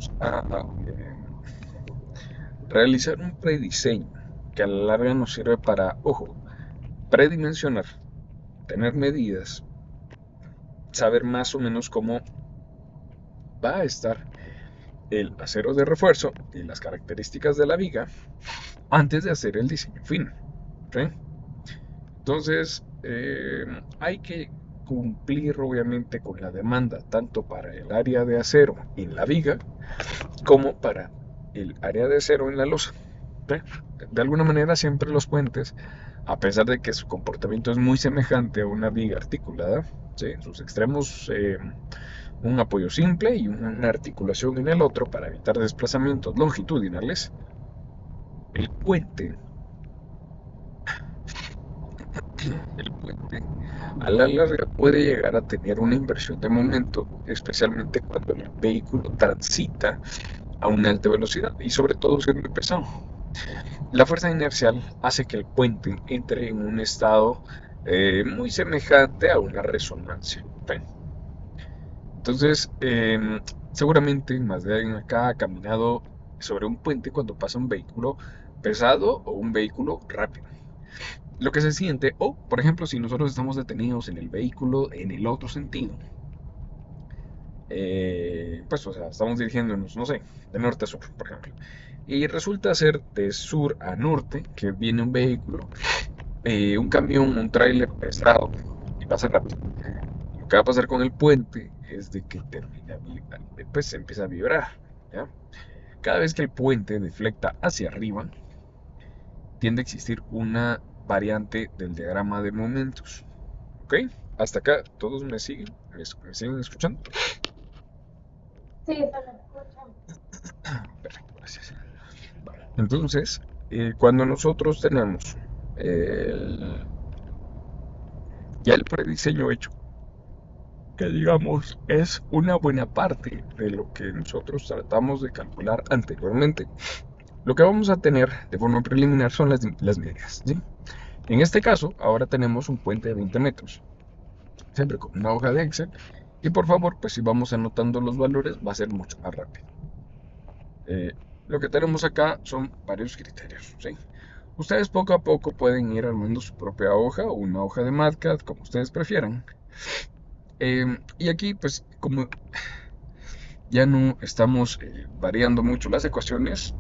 vamos a realizar un prediseño que a la larga nos sirve para, ojo, predimensionar, tener medidas, saber más o menos cómo va a estar el acero de refuerzo y las características de la viga antes de hacer el diseño final. ¿Sí? Entonces, hay que cumplir obviamente con la demanda tanto para el área de acero en la viga como para el área de acero en la losa. ¿Sí? De alguna manera siempre los puentes, a pesar de que su comportamiento es muy semejante a una viga articulada, ¿sí? En sus extremos un apoyo simple y una articulación en el otro para evitar desplazamientos longitudinales, el puente, el puente a la larga puede llegar a tener una inversión de momento, especialmente cuando el vehículo transita a una alta velocidad y sobre todo siendo pesado. La fuerza inercial hace que el puente entre en un estado muy semejante a una resonancia. ¿Sí? Entonces, seguramente más de alguien acá ha caminado sobre un puente cuando pasa un vehículo pesado o un vehículo rápido. Lo que se siente, o por ejemplo, si nosotros estamos detenidos en el vehículo en el otro sentido, pues, o sea, estamos dirigiéndonos, no sé, de norte a sur, por ejemplo, y resulta ser de sur a norte que viene un vehículo, un camión, un tráiler pesado, y pasa rápido. Lo que va a pasar con el puente es de que termina, pues empieza a vibrar, ¿ya? Cada vez que el puente deflecta hacia arriba, tiende a existir una variante del diagrama de momentos. ¿Ok? Hasta acá, ¿todos me siguen? ¿Me siguen escuchando? Sí, se lo escucha. Perfecto, gracias. Vale. Entonces, cuando nosotros tenemos el- ya el prediseño hecho, que digamos es una buena parte de lo que nosotros tratamos de calcular anteriormente, lo que vamos a tener de forma preliminar son las medidas. ¿Sí? En este caso, ahora tenemos un puente de 20 metros, siempre con una hoja de Excel, y por favor, pues si vamos anotando los valores va a ser mucho más rápido. Eh, lo que tenemos acá son varios criterios. ¿Sí? Ustedes poco a poco pueden ir armando su propia hoja o una hoja de MATCAD, como ustedes prefieran. Y aquí, pues, como ya no estamos variando mucho las ecuaciones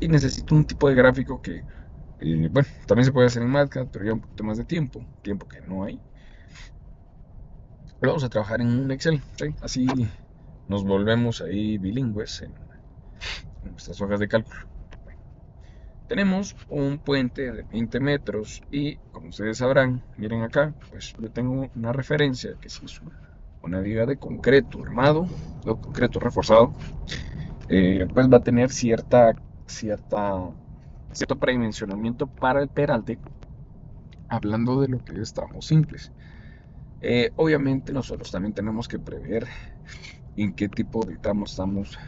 y necesito un tipo de gráfico que, bueno, también se puede hacer en MATCAD, pero ya un poquito más de tiempo, tiempo que no hay. Pero vamos a trabajar en un Excel, ¿sí? Así nos volvemos ahí bilingües en nuestras hojas de cálculo. Tenemos un puente de 20 metros y, como ustedes sabrán, miren acá, pues yo tengo una referencia que si es una viga de concreto armado, o concreto reforzado, pues va a tener cierto predimensionamiento para el peralte, hablando de lo que es tramos simples. Obviamente nosotros también tenemos que prever en qué tipo de tramo estamos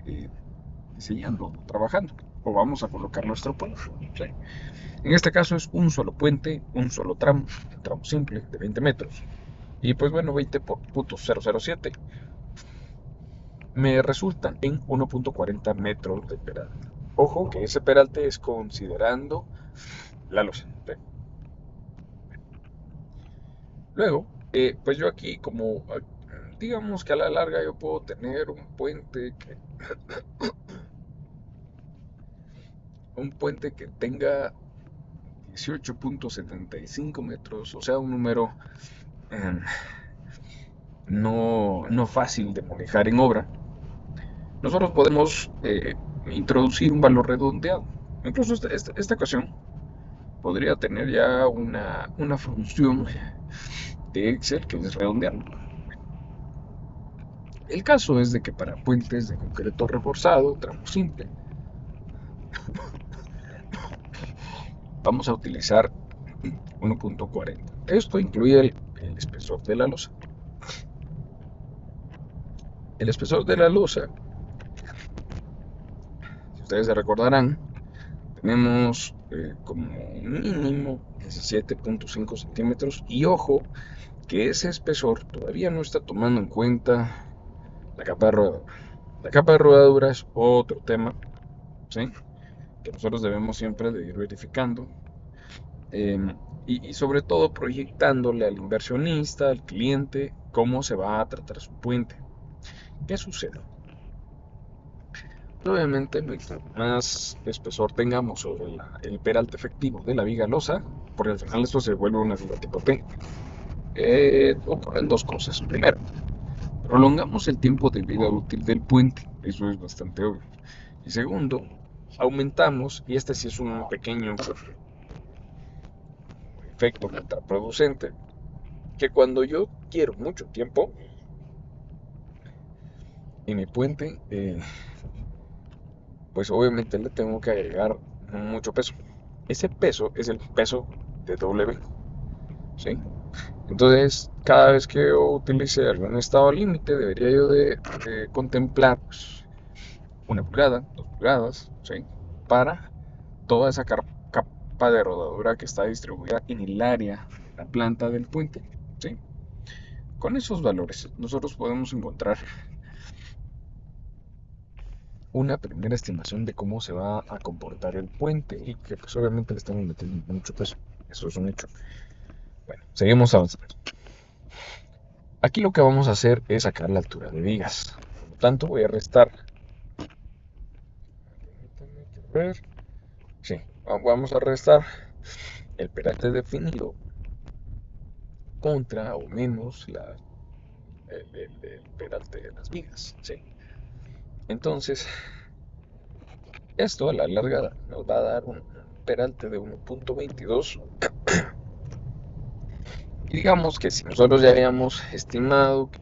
eh, diseñando, trabajando, o vamos a colocar nuestro puente. ¿Sí? En este caso es un solo puente, un solo tramo, un tramo simple de 20 metros. Y pues bueno, 20 por punto 007 me resultan en 1.40 metros de peralte. Ojo que ese peralte es considerando la losa. ¿Sí? Luego, pues yo aquí como digamos que a la larga yo puedo tener un puente que tenga 18.75 metros, o sea, un número eh, no fácil de manejar en obra. Nosotros podemos introducir un valor redondeado. Incluso esta ocasión podría tener ya una función de Excel que es redondear. El caso es de que para puentes de concreto reforzado, tramo simple, vamos a utilizar 1.40. Esto incluye el espesor de la losa. El espesor de la losa, si ustedes se recordarán, tenemos como mínimo 17.5 centímetros y ojo que ese espesor todavía no está tomando en cuenta la capa de rodadura. La capa de rodadura es otro tema, ¿sí? Que nosotros debemos siempre de ir verificando y sobre todo proyectándole al inversionista, al cliente, cómo se va a tratar su puente. ¿Qué sucede? Obviamente, mientras más espesor tengamos sobre el peralte efectivo de la viga losa, porque al final esto se vuelve una viga tipo T, ocurren dos cosas. Primero, prolongamos el tiempo de vida útil del puente, eso es bastante obvio. Y segundo, aumentamos, y este sí es un pequeño efecto contraproducente, que cuando yo quiero mucho tiempo en mi puente, pues obviamente le tengo que agregar mucho peso. Ese peso es el peso de W, ¿sí? Entonces, cada vez que yo utilice algún estado límite, debería yo de contemplar pues, 1 pulgada, 2 pulgadas, ¿sí? Para toda esa capa de rodadura que está distribuida en el área de la planta del puente, ¿sí? Con esos valores, nosotros podemos encontrar una primera estimación de cómo se va a comportar el puente y que pues obviamente le estamos metiendo mucho peso. Eso es un hecho. Bueno, seguimos avanzando. Aquí lo que vamos a hacer es sacar la altura de vigas. Por lo tanto, voy a restar. Ver. Sí, vamos a restar el peralte definido contra o menos el peralte de las vigas. ¿Sí? Entonces, esto a la larga nos va a dar un peralte de 1.22. Y digamos que si nosotros ya habíamos estimado que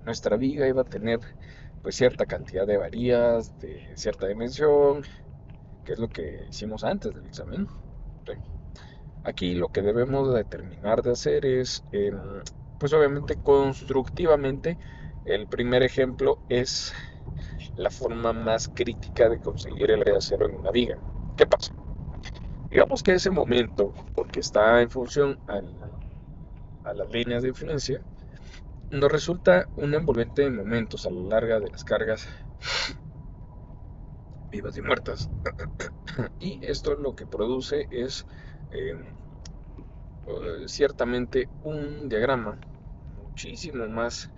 nuestra viga iba a tener pues cierta cantidad de varillas de cierta dimensión, que es lo que hicimos antes del examen. ¿Sí? Aquí lo que debemos de terminar de hacer es, pues obviamente constructivamente, el primer ejemplo es la forma más crítica de conseguir el acero en una viga. ¿Qué pasa? Digamos que ese momento, porque está en función a las líneas de influencia, nos resulta un envolvente de momentos a lo largo de las cargas vivas y muertas. Y esto lo que produce es eh, ciertamente un diagrama muchísimo más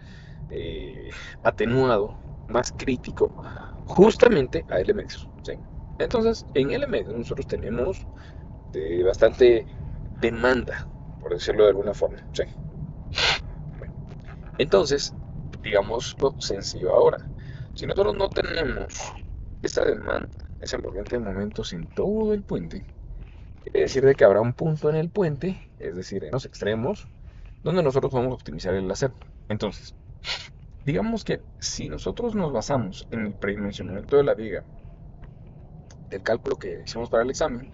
atenuado, más crítico, justamente a LMX. ¿Sí? Entonces, en LMX nosotros tenemos bastante demanda, por decirlo de alguna forma. ¿Sí? Bueno, entonces, digamos lo sencillo ahora. Si nosotros no tenemos esa demanda, ese envolvente de momentos en todo el puente, quiere decir de que habrá un punto en el puente, es decir, en los extremos, donde nosotros vamos a optimizar el láser. Entonces, digamos que si nosotros nos basamos en el predimensionamiento de la viga, del cálculo que hicimos para el examen,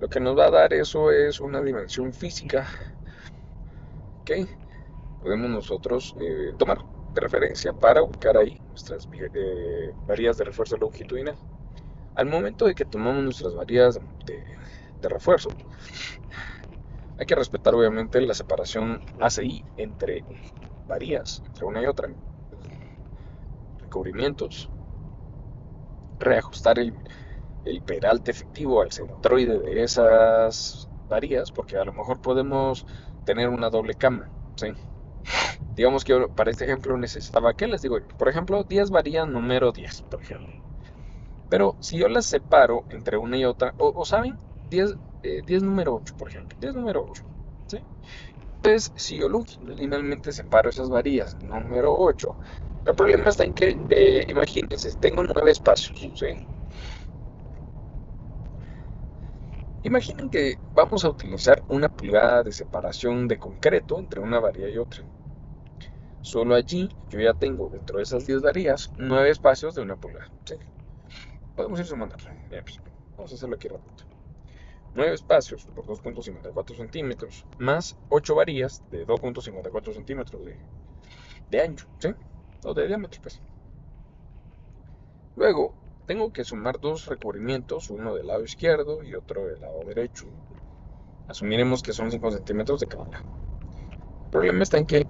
lo que nos va a dar eso es una dimensión física que podemos nosotros tomar de referencia para ubicar ahí nuestras varillas de refuerzo longitudinal. Al momento de que tomamos nuestras varillas de refuerzo, hay que respetar obviamente la separación ACI entre varillas, entre una y otra, recubrimientos, reajustar el peralte efectivo al centroide de esas varillas, porque a lo mejor podemos tener una doble cama, ¿sí? Digamos que para este ejemplo necesitaba, ¿qué les digo? Por ejemplo, 10 varillas número 10, por ejemplo. Pero si yo las separo entre una y otra, o ¿saben? 10 número 8, por ejemplo. 10 número 8, ¿sí? Entonces, si yo longitudinalmente separo esas varillas número 8, el problema está en que, imagínense, tengo 9 espacios, ¿sí? Imaginen que vamos a utilizar 1 pulgada de separación de concreto entre una varilla y otra. Solo allí yo ya tengo dentro de esas 10 varillas 9 espacios de 1 pulgada. ¿Sí? Podemos ir sumando aquí. Bien, pues, vamos a hacerlo aquí rápido. 9 espacios por 2.54 centímetros más 8 varillas de 2.54 centímetros de ancho, ¿sí? O de diámetro, pues. Luego, tengo que sumar dos recubrimientos, uno del lado izquierdo y otro del lado derecho. Asumiremos que son 5 centímetros de cada lado. El problema está en que,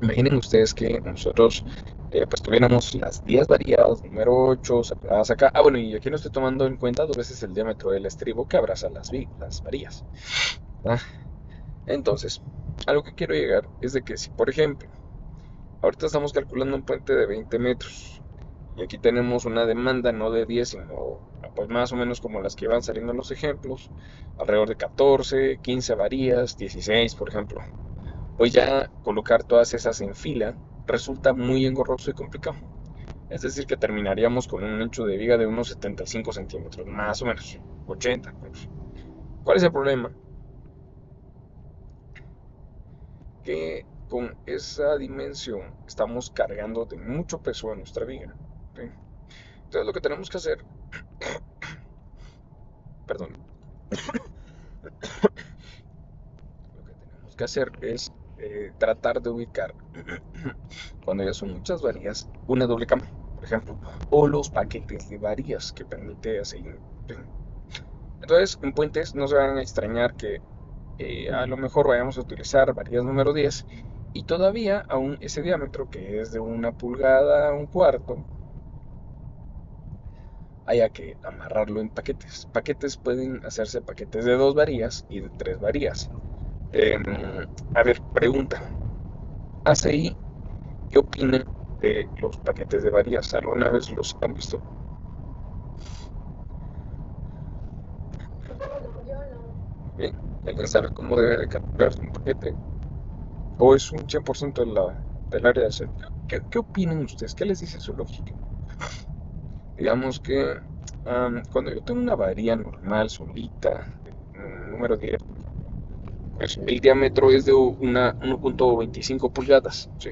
imaginen ustedes que nosotros pues tuviéramos las 10 varillas, número 8 separadas acá. Ah, bueno, y aquí no estoy tomando en cuenta dos veces el diámetro del estribo que abraza las varillas. ¿Ah? Entonces, a lo que quiero llegar es de que si, por ejemplo, ahorita estamos calculando un puente de 20 metros y aquí tenemos una demanda no de 10, sino pues más o menos como las que van saliendo en los ejemplos, alrededor de 14, 15 varillas, 16, por ejemplo. Pues ya colocar todas esas en fila resulta muy engorroso y complicado. Es decir, que terminaríamos con un ancho de viga de unos 75 centímetros, más o menos, 80. Pues. ¿Cuál es el problema? Que con esa dimensión estamos cargando de mucho peso a nuestra viga. ¿Sí? Entonces lo que tenemos que hacer, perdón, lo que tenemos que hacer es tratar de ubicar, cuando ya son muchas varillas, una doble cama, por ejemplo, o los paquetes de varillas que permite hacer. Entonces, en puentes no se van a extrañar que a lo mejor vayamos a utilizar varillas número 10 y todavía aún ese diámetro que es de 1,25 pulgadas, haya que amarrarlo en paquetes. Paquetes pueden hacerse paquetes de 2 varillas y de 3 varillas. Em, a ver, pregunta. ¿ACI qué opina de los paquetes de varillas? ¿Alguna vez los han visto? Yo no. Bien, ¿alguien sabe cómo debe de calcularse un paquete? ¿O es un 100% del área de ser? ¿Qué opinan ustedes? ¿Qué les dice su lógica? Digamos que cuando yo tengo una varilla normal, solita, número 10, pues el diámetro es de una 1,25 pulgadas. ¿Sí?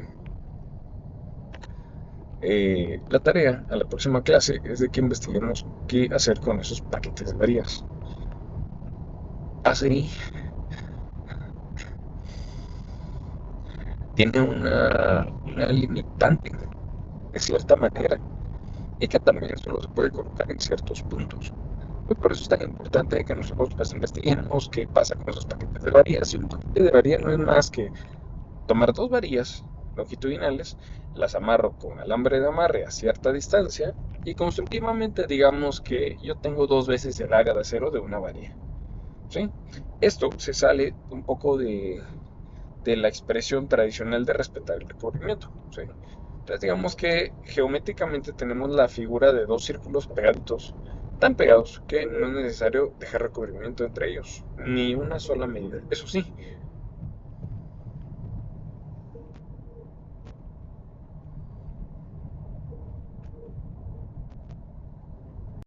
La tarea a la próxima clase es de que investiguemos qué hacer con esos paquetes de varillas. Así tiene una limitante de cierta manera y que también solo se puede colocar en ciertos puntos. Pues por eso es tan importante que nosotros pues, investiguemos qué pasa con esos paquetes de varillas. Y un paquete de varilla no es más que tomar 2 varillas longitudinales, las amarro con alambre de amarre a cierta distancia y constructivamente digamos que yo tengo 2 veces el área de acero de una varilla. ¿Sí? Esto se sale un poco de la expresión tradicional de respetar el recubrimiento. ¿Sí? Entonces digamos que geométricamente tenemos la figura de 2 círculos pegaditos, tan pegados que no es necesario dejar recubrimiento entre ellos, ni una sola medida. Eso sí,